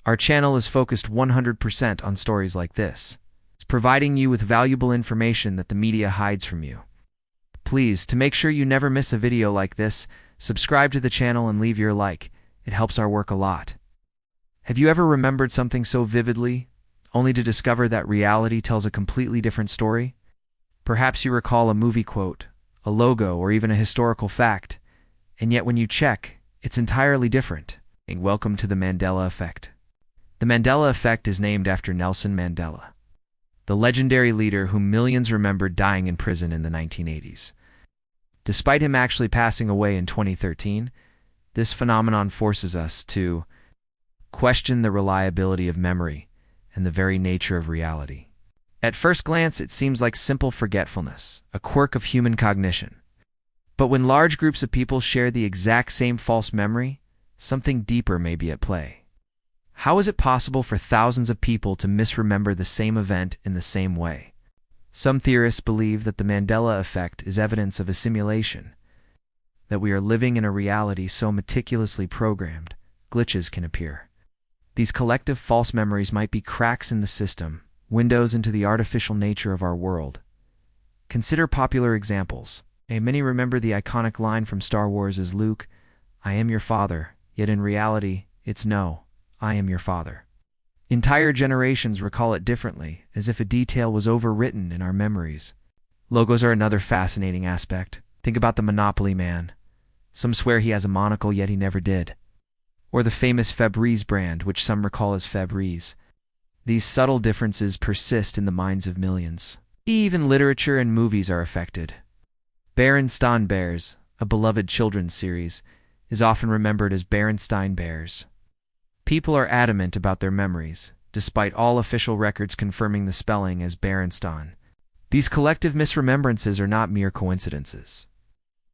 Our channel is focused 100% on stories like this. It's providing you with valuable information that the media hides from you. Please, to make sure you never miss a video like this, subscribe to the channel and leave your like. It helps our work a lot. Have you ever remembered something so vividly, only to discover that reality tells a completely different story? Perhaps you recall a movie quote, a logo, or even a historical fact, and yet when you check, it's entirely different. Welcome to the Mandela effect. The Mandela effect is named after Nelson Mandela, the legendary leader whom millions remembered dying in prison in the 1980s. Despite him actually passing away in 2013, this phenomenon forces us to question the reliability of memory and the very nature of reality. At first glance, it seems like simple forgetfulness, a quirk of human cognition. But when large groups of people share the exact same false memory, something deeper may be at play. How is it possible for thousands of people to misremember the same event in the same way? Some theorists believe that the Mandela effect is evidence of a simulation, that we are living in a reality so meticulously programmed, glitches can appear. These collective false memories might be cracks in the system, windows into the artificial nature of our world. Consider popular examples. Many remember the iconic line from Star Wars as Luke, "I am your father," yet in reality, it's "No, I am your father." Entire generations recall it differently, as if a detail was overwritten in our memories. Logos are another fascinating aspect. Think about the Monopoly man. Some swear he has a monocle, yet he never did. Or the famous Febreze brand, which some recall as Febreze. These subtle differences persist in the minds of millions. Even literature and movies are affected. Berenstain Bears, a beloved children's series, is often remembered as Berenstain Bears. People are adamant about their memories, despite all official records confirming the spelling as Berenstain. These collective misremembrances are not mere coincidences.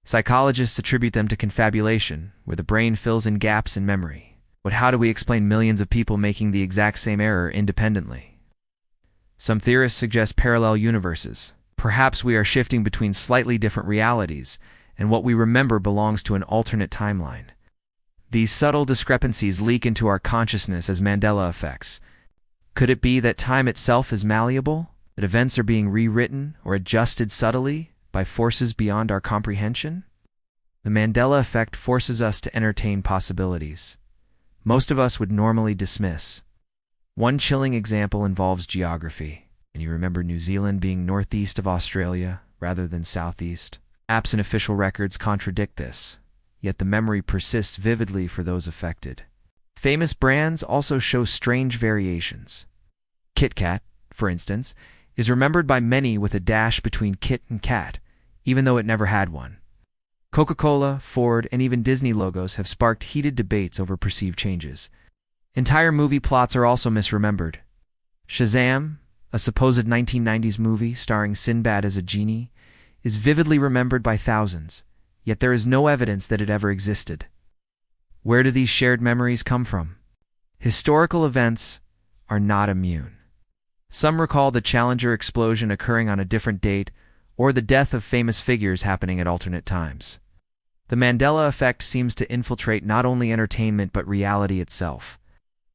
Psychologists attribute them to confabulation, where the brain fills in gaps in memory. But how do we explain millions of people making the exact same error independently? Some theorists suggest parallel universes. Perhaps we are shifting between slightly different realities, and what we remember belongs to an alternate timeline. These subtle discrepancies leak into our consciousness as Mandela effects. Could it be that time itself is malleable, that events are being rewritten or adjusted subtly by forces beyond our comprehension? The Mandela effect forces us to entertain possibilities most of us would normally dismiss. One chilling example involves geography. And you remember New Zealand being northeast of Australia rather than southeast? Apps and official records contradict this, yet the memory persists vividly for those affected. Famous brands also show strange variations. Kit Kat, for instance, is remembered by many with a dash between Kit and Kat, even though it never had one. Coca-Cola, Ford, and even Disney logos have sparked heated debates over perceived changes. Entire movie plots are also misremembered. Shazam, a supposed 1990s movie starring Sinbad as a genie, is vividly remembered by thousands, yet there is no evidence that it ever existed. Where do these shared memories come from? Historical events are not immune. Some recall the Challenger explosion occurring on a different date, or the death of famous figures happening at alternate times. The Mandela effect seems to infiltrate not only entertainment but reality itself.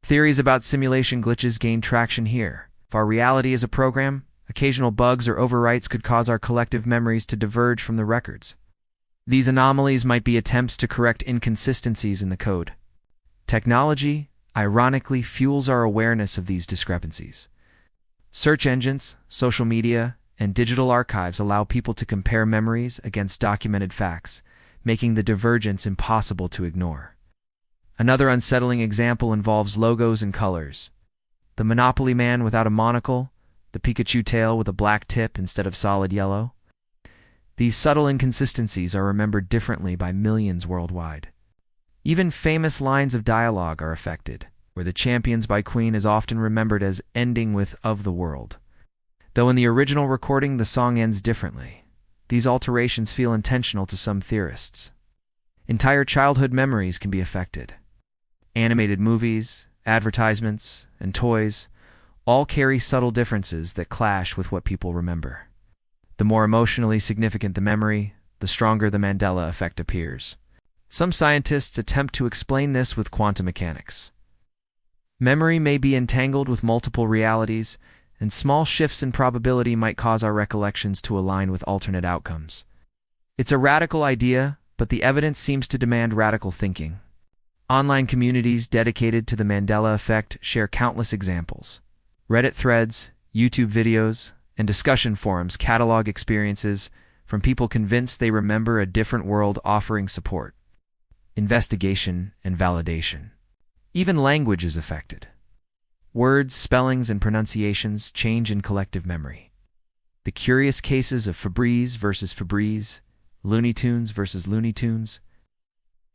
Theories about simulation glitches gain traction here. If our reality is a program, occasional bugs or overwrites could cause our collective memories to diverge from the records. These anomalies might be attempts to correct inconsistencies in the code. Technology, ironically, fuels our awareness of these discrepancies. Search engines, social media, and digital archives allow people to compare memories against documented facts, making the divergence impossible to ignore. Another unsettling example involves logos and colors. The Monopoly man without a monocle, the Pikachu tail with a black tip instead of solid yellow. These subtle inconsistencies are remembered differently by millions worldwide. Even famous lines of dialogue are affected, where the Champions by Queen is often remembered as ending with "of the world." Though in the original recording the song ends differently, these alterations feel intentional to some theorists. Entire childhood memories can be affected. Animated movies, advertisements, and toys all carry subtle differences that clash with what people remember. The more emotionally significant the memory, the stronger the Mandela effect appears. Some scientists attempt to explain this with quantum mechanics. Memory may be entangled with multiple realities, and small shifts in probability might cause our recollections to align with alternate outcomes. It's a radical idea, but the evidence seems to demand radical thinking. Online communities dedicated to the Mandela effect share countless examples. Reddit threads, YouTube videos, and discussion forums catalog experiences from people convinced they remember a different world offering support, investigation, and validation. Even language is affected. Words, spellings, and pronunciations change in collective memory. The curious cases of Febreze versus Febreze, Looney Tunes versus Looney Tunes,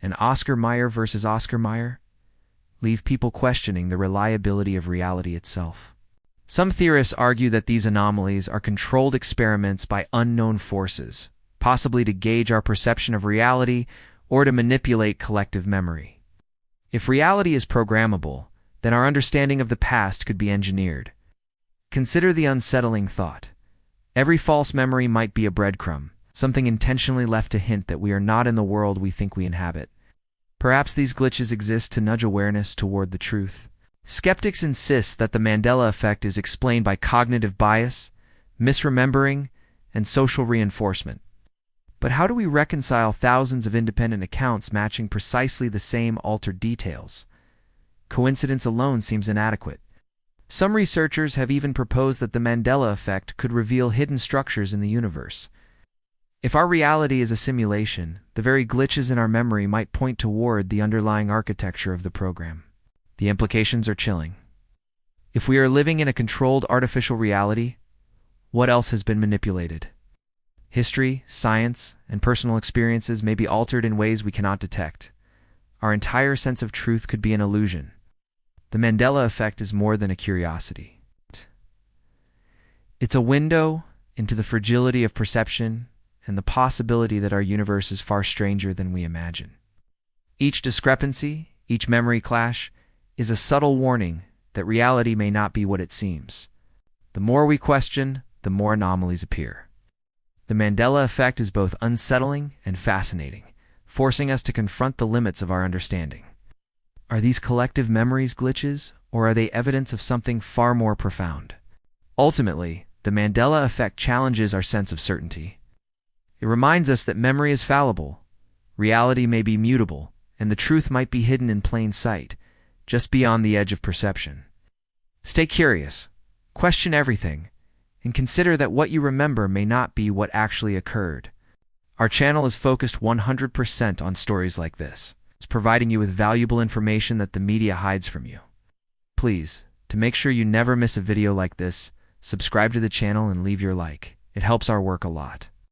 and Oscar Mayer versus Oscar Mayer leave people questioning the reliability of reality itself. Some theorists argue that these anomalies are controlled experiments by unknown forces, possibly to gauge our perception of reality or to manipulate collective memory. If reality is programmable, then our understanding of the past could be engineered. Consider the unsettling thought. Every false memory might be a breadcrumb, something intentionally left to hint that we are not in the world we think we inhabit. Perhaps these glitches exist to nudge awareness toward the truth. Skeptics insist that the Mandela effect is explained by cognitive bias, misremembering, and social reinforcement. But how do we reconcile thousands of independent accounts matching precisely the same altered details? Coincidence alone seems inadequate. Some researchers have even proposed that the Mandela effect could reveal hidden structures in the universe. If our reality is a simulation, the very glitches in our memory might point toward the underlying architecture of the program. The implications are chilling. If we are living in a controlled artificial reality, what else has been manipulated? History, science, and personal experiences may be altered in ways we cannot detect. Our entire sense of truth could be an illusion. The Mandela effect is more than a curiosity. It's a window into the fragility of perception and the possibility that our universe is far stranger than we imagine. Each discrepancy, each memory clash, is a subtle warning that reality may not be what it seems. The more we question, the more anomalies appear. The Mandela effect is both unsettling and fascinating, forcing us to confront the limits of our understanding. Are these collective memories glitches, or are they evidence of something far more profound? Ultimately, the Mandela effect challenges our sense of certainty. It reminds us that memory is fallible, reality may be mutable, and the truth might be hidden in plain sight, just beyond the edge of perception. Stay curious, question everything, and consider that what you remember may not be what actually occurred. Our channel is focused 100% on stories like this. It's providing you with valuable information that the media hides from you. Please, to make sure you never miss a video like this, subscribe to the channel and leave your like. It helps our work a lot.